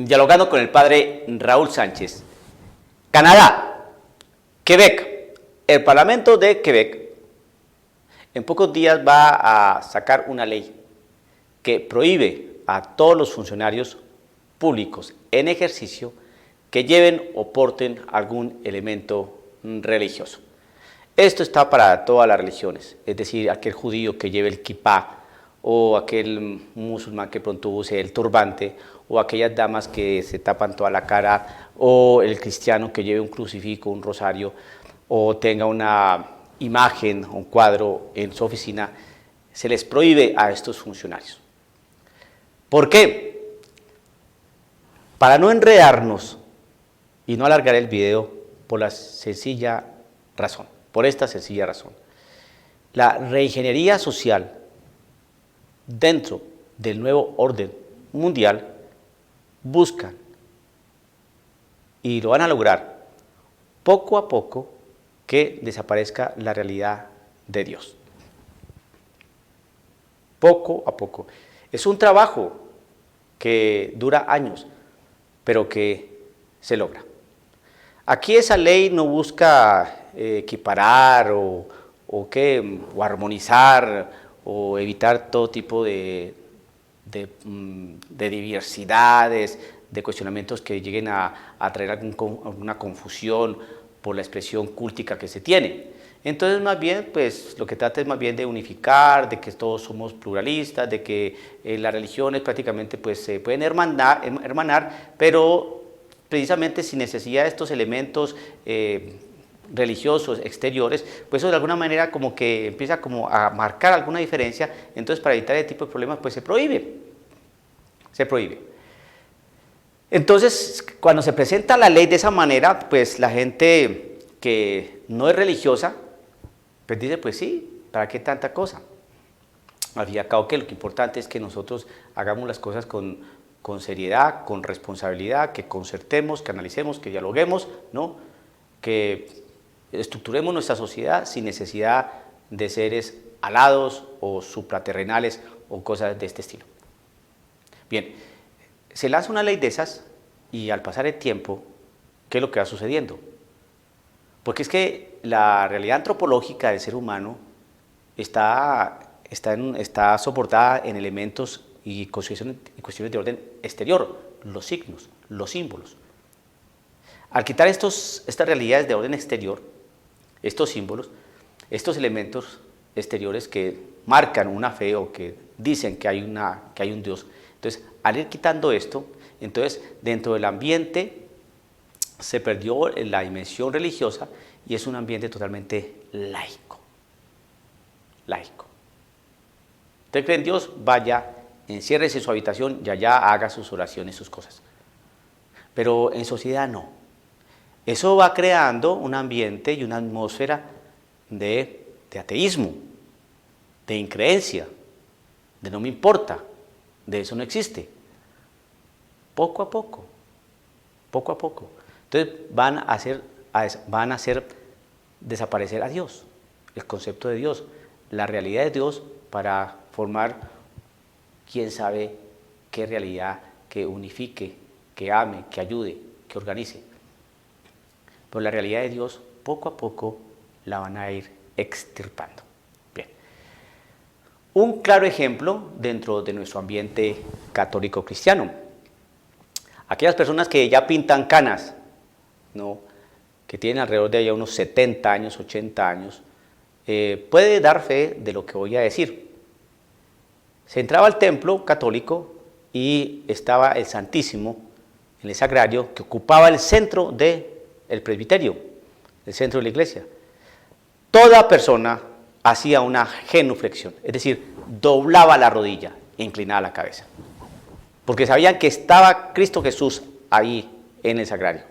dialogando con el padre Raúl Sánchez. Canadá, Quebec, el Parlamento de Quebec en pocos días va a sacar una ley que prohíbe a todos los funcionarios públicos en ejercicio que lleven o porten algún elemento religioso. Esto está para todas las religiones, es decir, aquel judío que lleve el kipá, o aquel musulmán que pronto use el turbante, o aquellas damas que se tapan toda la cara, o el cristiano que lleve un crucifijo, un rosario, o tenga una imagen, un cuadro en su oficina. Se les prohíbe a estos funcionarios. ¿Por qué? Para no enredarnos y no alargar el video, por esta sencilla razón. La reingeniería social dentro del nuevo orden mundial buscan, y lo van a lograr, poco a poco, que desaparezca la realidad de Dios. Poco a poco. Es un trabajo que dura años, pero que se logra. Aquí esa ley no busca equiparar o armonizar o evitar todo tipo de diversidades, de cuestionamientos que lleguen a traer alguna confusión por la expresión cúltica que se tiene. Entonces, más bien, pues lo que trata es más bien de unificar, de que todos somos pluralistas, de que las religiones prácticamente pues, se pueden hermanar, pero precisamente sin necesidad de estos elementos religiosos exteriores, pues eso de alguna manera como que empieza como a marcar alguna diferencia. Entonces, para evitar ese tipo de problemas, pues se prohíbe. Entonces, cuando se presenta la ley de esa manera, pues la gente que no es religiosa, pues dice, pues sí, ¿para qué tanta cosa? Al fin y al cabo, que lo que importante es que nosotros hagamos las cosas con seriedad, con responsabilidad, que concertemos, que analicemos, que dialoguemos, ¿no? Que estructuremos nuestra sociedad sin necesidad de seres alados o supraterrenales o cosas de este estilo. Bien, se lanza una ley de esas y al pasar el tiempo, ¿qué es lo que va sucediendo? Porque es que la realidad antropológica del ser humano está soportada en elementos y cuestiones de orden exterior, los signos, los símbolos. Al quitar estas realidades de orden exterior, estos símbolos, estos elementos exteriores que marcan una fe o que dicen que hay un Dios, entonces al ir quitando esto, entonces dentro del ambiente se perdió la dimensión religiosa y es un ambiente totalmente laico. Usted cree en Dios, vaya, enciérrese en su habitación y allá haga sus oraciones, sus cosas. Pero en sociedad no. Eso va creando un ambiente y una atmósfera de ateísmo, de increencia, de no me importa, de eso no existe. Poco a poco. Entonces van a hacer desaparecer a Dios, el concepto de Dios, la realidad de Dios, para formar quién sabe qué realidad que unifique, que ame, que ayude, que organice. Pero la realidad de Dios poco a poco la van a ir extirpando. Bien. Un claro ejemplo dentro de nuestro ambiente católico cristiano. Aquellas personas que ya pintan canas, ¿no?, que tienen alrededor de ya unos 70 años, 80 años, puede dar fe de lo que voy a decir. Se entraba al templo católico y estaba el Santísimo en el sagrario que ocupaba el centro del presbiterio, el centro de la iglesia. Toda persona hacía una genuflexión, es decir, doblaba la rodilla e inclinaba la cabeza, porque sabían que estaba Cristo Jesús ahí en el sagrario.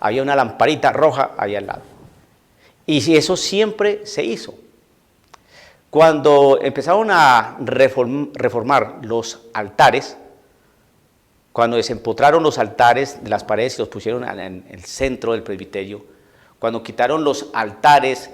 Había una lamparita roja ahí al lado. Y eso siempre se hizo. Cuando empezaron a reformar los altares, cuando desempotraron los altares de las paredes y los pusieron en el centro del presbiterio, cuando quitaron los altares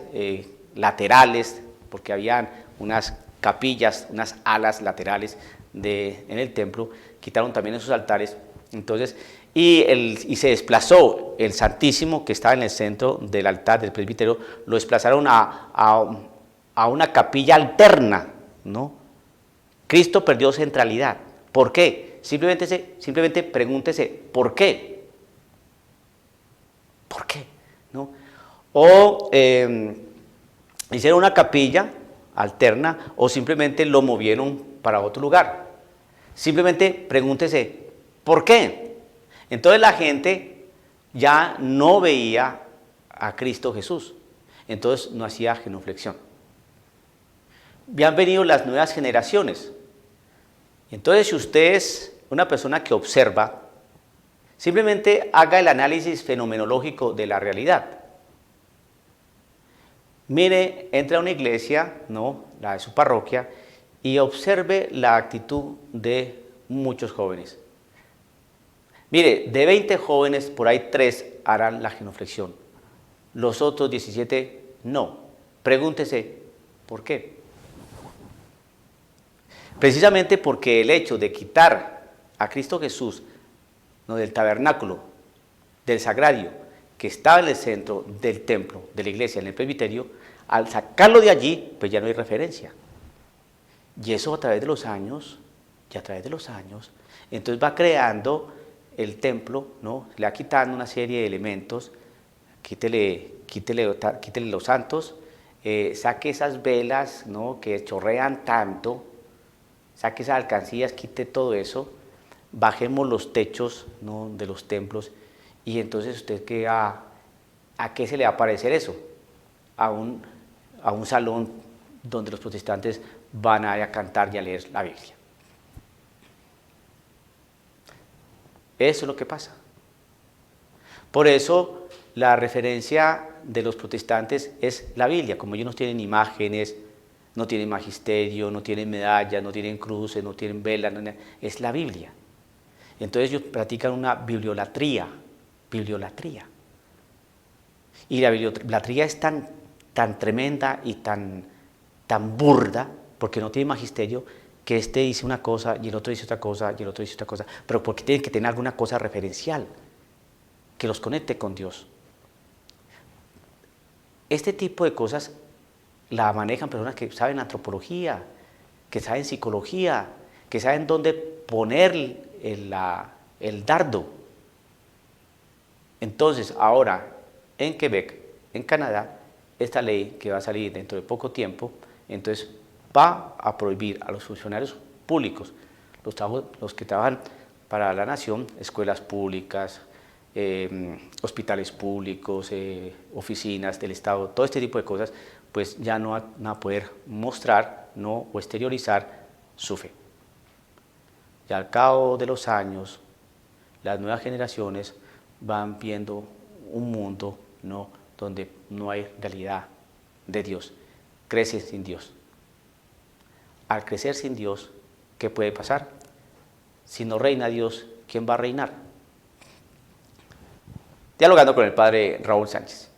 laterales, porque habían unas capillas, unas alas laterales en el templo, quitaron también esos altares, Entonces, y se desplazó el Santísimo que estaba en el centro del altar del presbiterio, lo desplazaron a una capilla alterna, ¿no? Cristo perdió centralidad. ¿Por qué? Simplemente pregúntese, ¿por qué? ¿Por qué? ¿No? O hicieron una capilla alterna o simplemente lo movieron para otro lugar. Simplemente pregúntese, ¿por qué? Entonces la gente ya no veía a Cristo Jesús, entonces no hacía genuflexión. Ya han venido las nuevas generaciones. Entonces, si usted es una persona que observa, simplemente haga el análisis fenomenológico de la realidad. Mire, entra a una iglesia, ¿no?, la de su parroquia, y observe la actitud de muchos jóvenes. Mire, de 20 jóvenes, por ahí 3 harán la genuflexión. Los otros 17 no. Pregúntese, ¿por qué? Precisamente porque el hecho de quitar a Cristo Jesús, ¿no?, del tabernáculo, del sagrario, que estaba en el centro del templo, de la iglesia, en el presbiterio, al sacarlo de allí, pues ya no hay referencia. Y eso a través de los años, entonces va creando el templo, ¿no? Le va quitando una serie de elementos, quítele los santos, saque esas velas, ¿no?, que chorrean tanto, saque esas alcancías, quite todo eso, bajemos los techos, ¿no?, de los templos, y entonces usted ¿a qué se le va a parecer eso? A un salón donde los protestantes van a cantar y a leer la Biblia. Eso es lo que pasa. Por eso la referencia de los protestantes es la Biblia. Como ellos no tienen imágenes, no tienen magisterio, no tienen medallas, no tienen cruces, no tienen velas, es la Biblia. Entonces ellos practican una bibliolatría. Y la bibliolatría es tan tremenda y tan burda, porque no tiene magisterio, que este dice una cosa y el otro dice otra cosa y el otro dice otra cosa, pero porque tienen que tener alguna cosa referencial que los conecte con Dios. Este tipo de cosas la manejan personas que saben antropología, que saben psicología, que saben dónde poner el dardo. Entonces, ahora, en Quebec, en Canadá, esta ley que va a salir dentro de poco tiempo, entonces va a prohibir a los funcionarios públicos, los que trabajan para la nación, escuelas públicas, hospitales públicos, oficinas del Estado, todo este tipo de cosas, pues ya no van a poder mostrar, ¿no?, o exteriorizar su fe. Y al cabo de los años, las nuevas generaciones van viendo un mundo, ¿no?, donde no hay realidad de Dios, crecen sin Dios. Al crecer sin Dios, ¿qué puede pasar? Si no reina Dios, ¿quién va a reinar? Dialogando con el padre Raúl Sánchez.